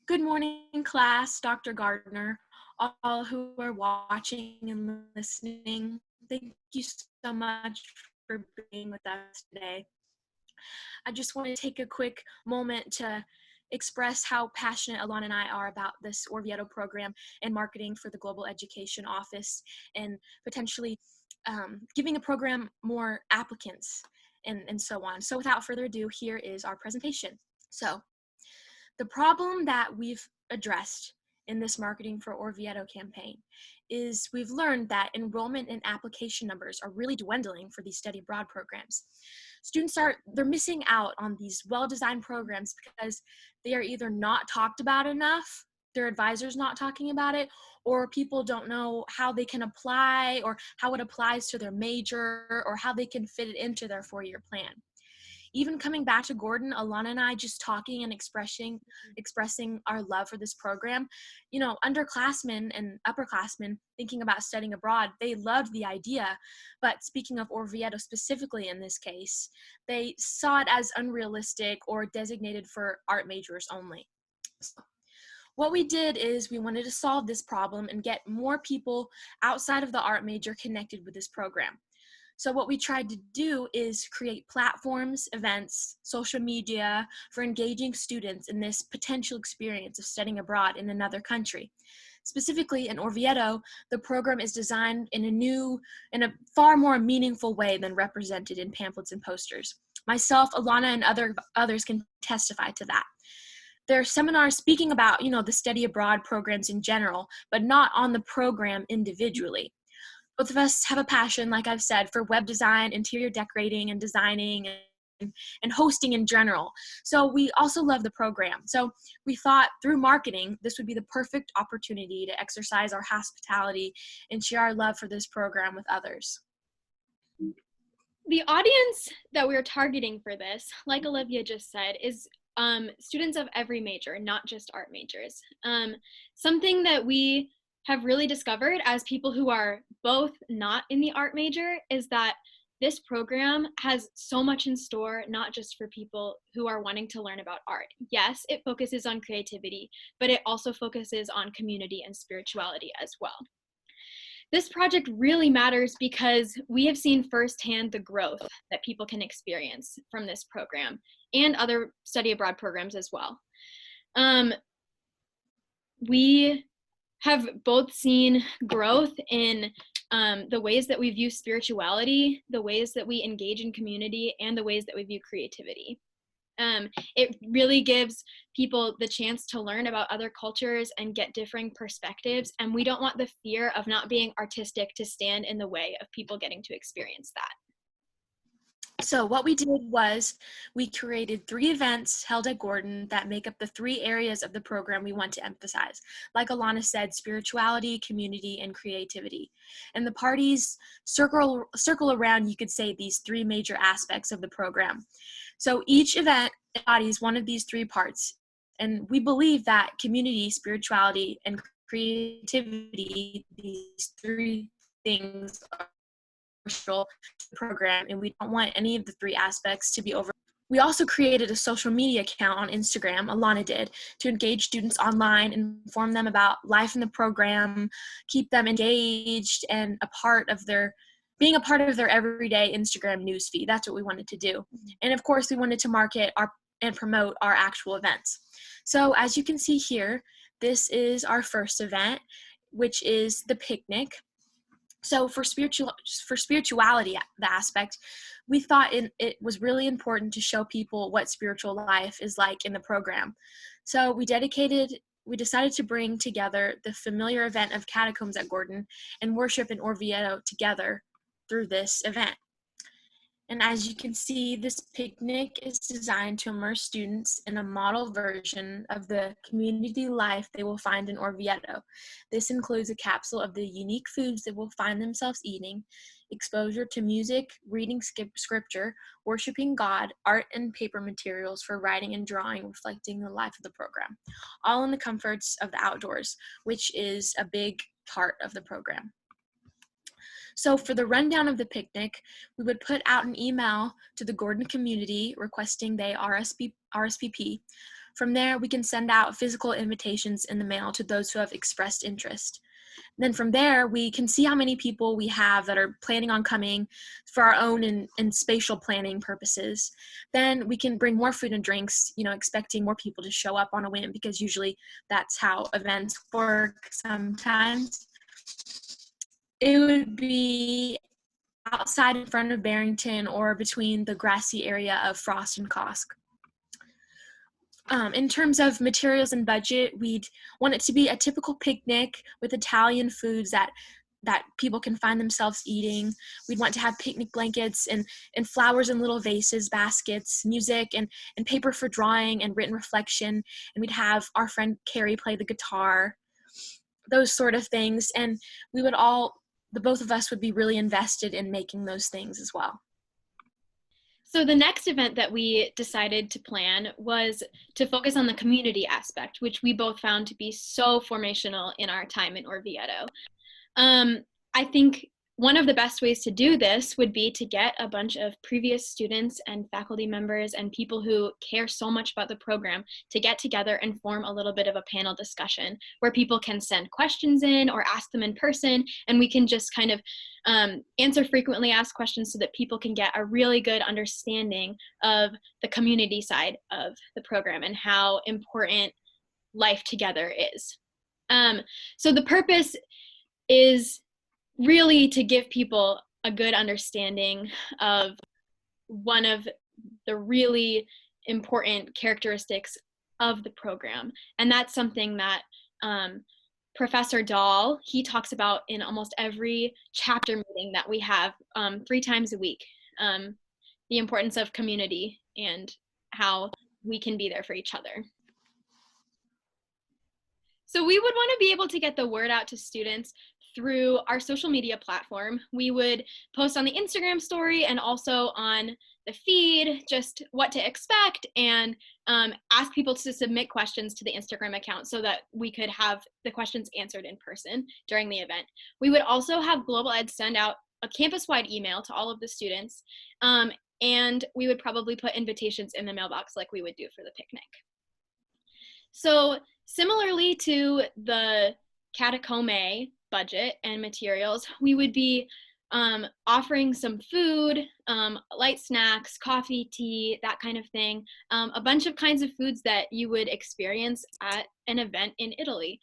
Good morning, class, Dr. Gardner, all who are watching and listening. Thank you so much for being with us today. I just want to take a quick moment to express how passionate Alana and I are about this Orvieto program and marketing for the Global Education Office and potentially giving the program more applicants and so on. So without further ado, here is our presentation. So the problem that we've addressed in this Marketing for Orvieto campaign is we've learned that enrollment and application numbers are really dwindling for these study abroad programs. Students they're missing out on these well-designed programs because they are either not talked about enough, their advisor's not talking about it, or people don't know how they can apply or how it applies to their major or how they can fit it into their four-year plan. Even coming back to Gordon, Alana and I just talking and expressing our love for this program, you know, underclassmen and upperclassmen thinking about studying abroad, they loved the idea. But speaking of Orvieto specifically in this case, they saw it as unrealistic or designated for art majors only. So what we did is we wanted to solve this problem and get more people outside of the art major connected with this program. So what we tried to do is create platforms, events, social media for engaging students in this potential experience of studying abroad in another country. Specifically in Orvieto, the program is designed in a far more meaningful way than represented in pamphlets and posters. Myself, Alana, and others can testify to that. There are seminars speaking about, you know, the study abroad programs in general, but not on the program individually. Both of us have a passion, like I've said, for web design, interior decorating, and designing, and hosting in general. So we also love the program. So we thought through marketing, this would be the perfect opportunity to exercise our hospitality and share our love for this program with others. The audience that we're targeting for this, like Olivia just said, is students of every major, not just art majors. Something that we have really discovered as people who are both not in the art major is that this program has so much in store, not just for people who are wanting to learn about art. Yes, it focuses on creativity, but it also focuses on community and spirituality as well. This project really matters because we have seen firsthand the growth that people can experience from this program and other study abroad programs as well. We have both seen growth in the ways that we view spirituality, the ways that we engage in community, and the ways that we view creativity. It really gives people the chance to learn about other cultures and get differing perspectives, and we don't want the fear of not being artistic to stand in the way of people getting to experience that. So what we did was we created 3 events held at Gordon that make up the 3 areas of the program we want to emphasize. Like Alana said, spirituality, community, and creativity. And the parties circle around, you could say, these 3 major aspects of the program. So each event embodies one of these 3 parts. And we believe that community, spirituality, and creativity, these 3 things are program, and we don't want any of the 3 aspects to be over. We also created a social media account on Instagram, Alana did, to engage students online and inform them about life in the program, keep them engaged and being a part of their everyday Instagram newsfeed. That's what we wanted to do. And of course, we wanted to market and promote our actual events. So as you can see here, this is our first event, which is the picnic. So for spirituality, the aspect, we thought it was really important to show people what spiritual life is like in the program. So we decided to bring together the familiar event of catacombs at Gordon and worship in Orvieto together through this event. And as you can see, this picnic is designed to immerse students in a model version of the community life they will find in Orvieto. This includes a capsule of the unique foods they will find themselves eating, exposure to music, reading scripture, worshiping God, art and paper materials for writing and drawing reflecting the life of the program, all in the comforts of the outdoors, which is a big part of the program. So for the rundown of the picnic, we would put out an email to the Gordon community requesting they RSVP From there, we can send out physical invitations in the mail to those who have expressed interest. Then from there, we can see how many people we have that are planning on coming for our own and spatial planning purposes. Then we can bring more food and drinks, expecting more people to show up on a whim, because usually that's how events work sometimes. It would be outside in front of Barrington or between the grassy area of Frost and Kosk. In terms of materials and budget, we'd want it to be a typical picnic with Italian foods that people can find themselves eating. We'd want to have picnic blankets and flowers in little vases, baskets, music and paper for drawing and written reflection. And we'd have our friend Carrie play the guitar, those sort of things. And we would the both of us would be really invested in making those things as well. So the next event that we decided to plan was to focus on the community aspect, which we both found to be so formational in our time in Orvieto. I think one of the best ways to do this would be to get a bunch of previous students and faculty members and people who care so much about the program to get together and form a little bit of a panel discussion where people can send questions in or ask them in person, and we can just kind of answer frequently asked questions so that people can get a really good understanding of the community side of the program and how important life together is. So the purpose is really to give people a good understanding of one of the really important characteristics of the program. And that's something that Professor Dahl, he talks about in almost every chapter meeting that we have 3 times a week, the importance of community and how we can be there for each other. So we would want to be able to get the word out to students through our social media platform. We would post on the Instagram story and also on the feed just what to expect, and ask people to submit questions to the Instagram account so that we could have the questions answered in person during the event. We would also have Global Ed send out a campus-wide email to all of the students, and we would probably put invitations in the mailbox like we would do for the picnic. So similarly to the catacomb budget and materials, we would be offering some food, light snacks, coffee, tea, that kind of thing, a bunch of kinds of foods that you would experience at an event in Italy.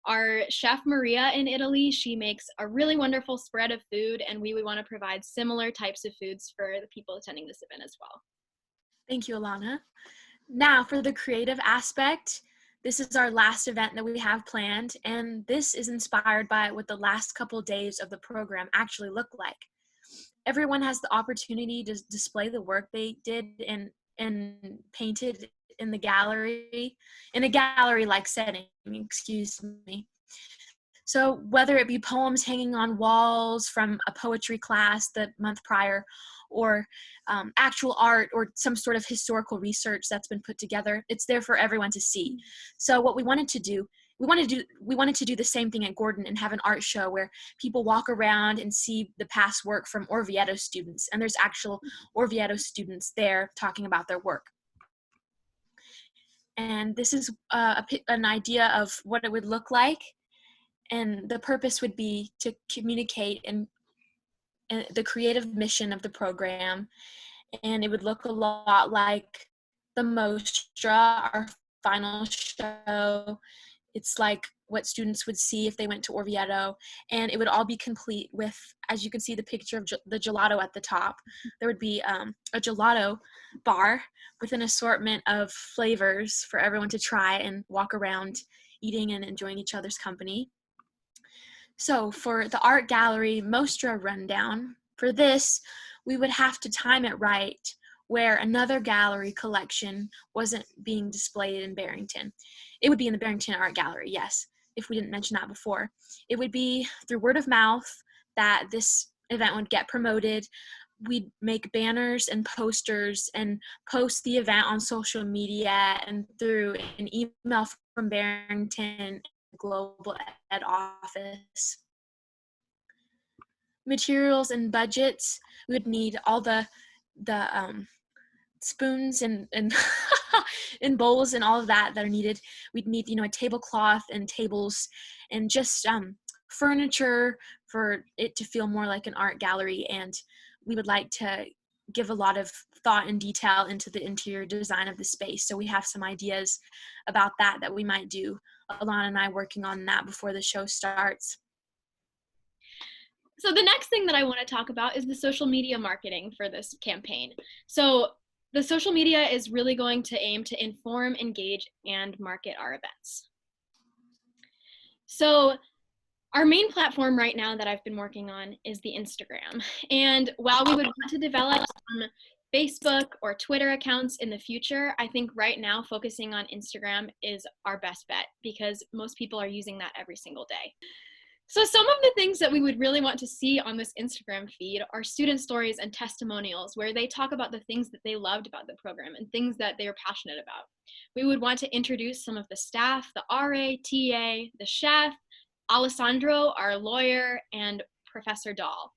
Our chef Maria in Italy, she makes a really wonderful spread of food, and we would want to provide similar types of foods for the people attending this event as well. Thank you, Alana. Now for the creative aspect, this is our last event that we have planned, and this is inspired by what the last couple days of the program actually look like. Everyone has the opportunity to display the work they did and painted in the gallery, in a gallery-like setting, excuse me. So whether it be poems hanging on walls from a poetry class the month prior, or actual art or some sort of historical research that's been put together, it's there for everyone to see. So what we wanted to do, we wanted to do the same thing at Gordon and have an art show where people walk around and see the past work from Orvieto students, and there's actual Orvieto students there talking about their work. And this is an idea of what it would look like, and the purpose would be to communicate and the creative mission of the program, and it would look a lot like the MOSTRE, our final show. It's like what students would see if they went to Orvieto, and it would all be complete with, as you can see the picture of the gelato at the top, there would be a gelato bar with an assortment of flavors for everyone to try and walk around eating and enjoying each other's company. So for the art gallery MOSTRE rundown, for this, we would have to time it right where another gallery collection wasn't being displayed in Barrington. It would be in the Barrington Art Gallery, yes, if we didn't mention that before. It would be through word of mouth that this event would get promoted. We'd make banners and posters and post the event on social media and through an email from Barrington Global Ed office. Materials and budgets, we would need all the spoons and and bowls and all of that are needed. We'd need, a tablecloth and tables and just furniture for it to feel more like an art gallery. And we would like to give a lot of thought and detail into the interior design of the space. So we have some ideas about that we might do. Alana and I working on that before the show starts. So the next thing that I want to talk about is the social media marketing for this campaign. So the social media is really going to aim to inform, engage, and market our events. So our main platform right now that I've been working on is the Instagram. And while we would want to develop some Facebook or Twitter accounts in the future, I think right now focusing on Instagram is our best bet because most people are using that every single day. So some of the things that we would really want to see on this Instagram feed are student stories and testimonials where they talk about the things that they loved about the program and things that they are passionate about. We would want to introduce some of the staff, the RA, TA, the chef, Alessandro, our lawyer, and Professor Dahl.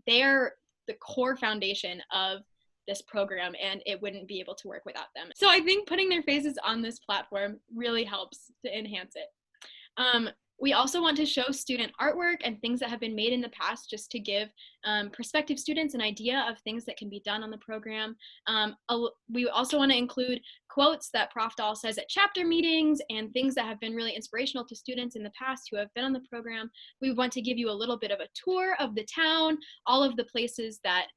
They are the core foundation of this program, and it wouldn't be able to work without them. So I think putting their faces on this platform really helps to enhance it. We also want to show student artwork and things that have been made in the past just to give prospective students an idea of things that can be done on the program. We also want to include quotes that Prof. Dahl says at chapter meetings and things that have been really inspirational to students in the past who have been on the program. We want to give you a little bit of a tour of the town, all of the places that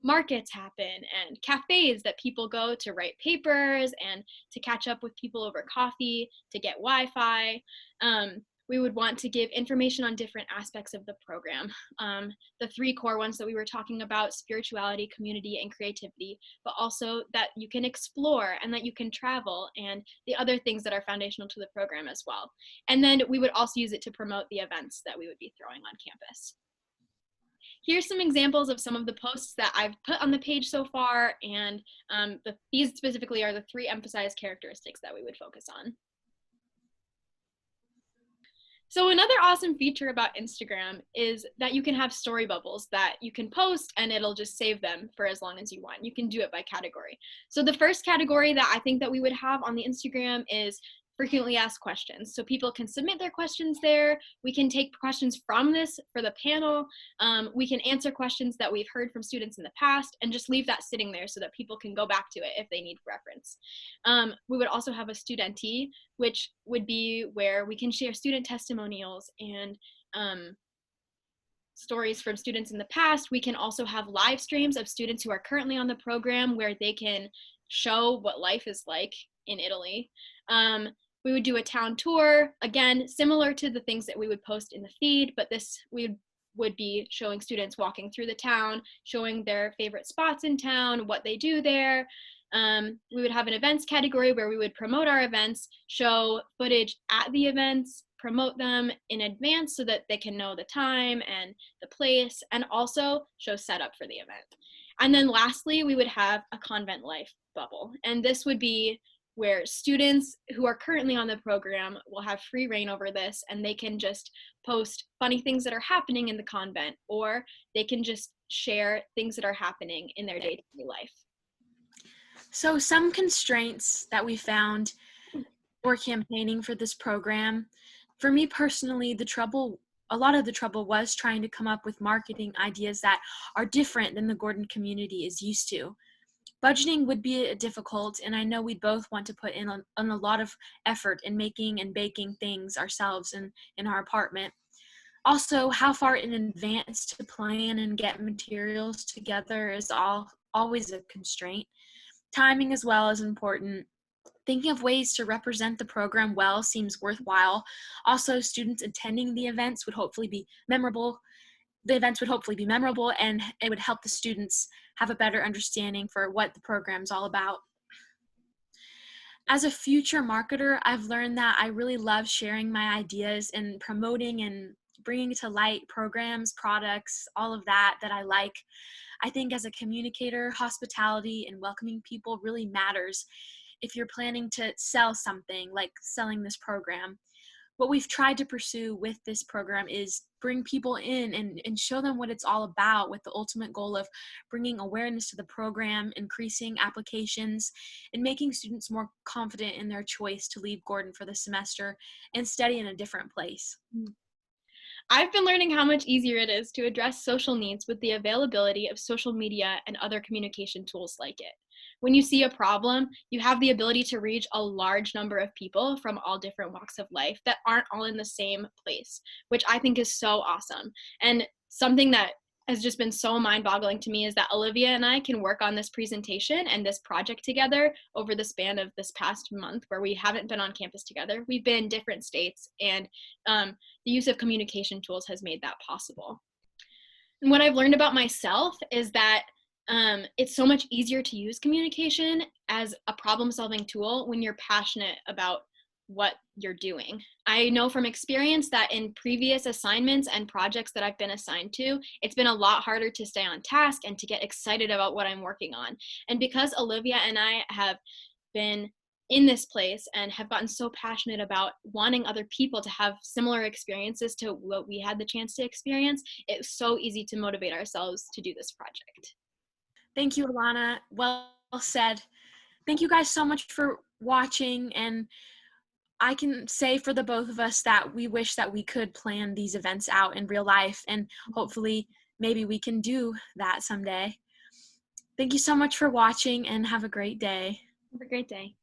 markets happen and cafes that people go to write papers and to catch up with people over coffee, to get Wi-Fi. We would want to give information on different aspects of the program. The three core ones that we were talking about, spirituality, community, and creativity, but also that you can explore and that you can travel and the other things that are foundational to the program as well. And then we would also use it to promote the events that we would be throwing on campus. Here's some examples of some of the posts that I've put on the page so far, and these specifically are the three emphasized characteristics that we would focus on. So another awesome feature about Instagram is that you can have story bubbles that you can post and it'll just save them for as long as you want. You can do it by category. So the first category that I think that we would have on the Instagram is frequently asked questions. So people can submit their questions there. We can take questions from this for the panel. We can answer questions that we've heard from students in the past and just leave that sitting there so that people can go back to it if they need reference. We would also have a studentee, which would be where we can share student testimonials and stories from students in the past. We can also have live streams of students who are currently on the program where they can show what life is like in Italy. We would do a town tour, again, similar to the things that we would post in the feed, but this we would be showing students walking through the town, showing their favorite spots in town, what they do there. We would have an events category where we would promote our events, show footage at the events, promote them in advance so that they can know the time and the place, and also show setup for the event. And then lastly, we would have a convent life bubble. And this would be where students who are currently on the program will have free reign over this, and they can just post funny things that are happening in the convent, or they can just share things that are happening in their day-to-day life. So some constraints that we found for campaigning for this program, for me personally, a lot of the trouble was trying to come up with marketing ideas that are different than the Gordon community is used to. Budgeting would be difficult, and I know we both want to put in a lot of effort in making and baking things ourselves in our apartment. Also, how far in advance to plan and get materials together is always a constraint. Timing as well is important. Thinking of ways to represent the program well seems worthwhile. Also, students attending the events would hopefully be memorable. The events would hopefully be memorable, and it would help the students have a better understanding for what the program's all about. As a future marketer, I've learned that I really love sharing my ideas and promoting and bringing to light programs, products, all of that I like. I think as a communicator, hospitality and welcoming people really matters if you're planning to sell something like selling this program. What we've tried to pursue with this program is bring people in and show them what it's all about, with the ultimate goal of bringing awareness to the program, increasing applications, and making students more confident in their choice to leave Gordon for the semester and study in a different place. I've been learning how much easier it is to address social needs with the availability of social media and other communication tools like it. When you see a problem, you have the ability to reach a large number of people from all different walks of life that aren't all in the same place, which I think is so awesome. And something that has just been so mind-boggling to me is that Olivia and I can work on this presentation and this project together over the span of this past month, where we haven't been on campus together. We've been in different states, and the use of communication tools has made that possible. And what I've learned about myself is that it's so much easier to use communication as a problem-solving tool when you're passionate about what you're doing. I know from experience that in previous assignments and projects that I've been assigned to, it's been a lot harder to stay on task and to get excited about what I'm working on. And because Olivia and I have been in this place and have gotten so passionate about wanting other people to have similar experiences to what we had the chance to experience, it's so easy to motivate ourselves to do this project. Thank you, Alana. Well said. Thank you guys so much for watching, and I can say for the both of us that we wish that we could plan these events out in real life, and hopefully maybe we can do that someday. Thank you so much for watching, and have a great day. Have a great day.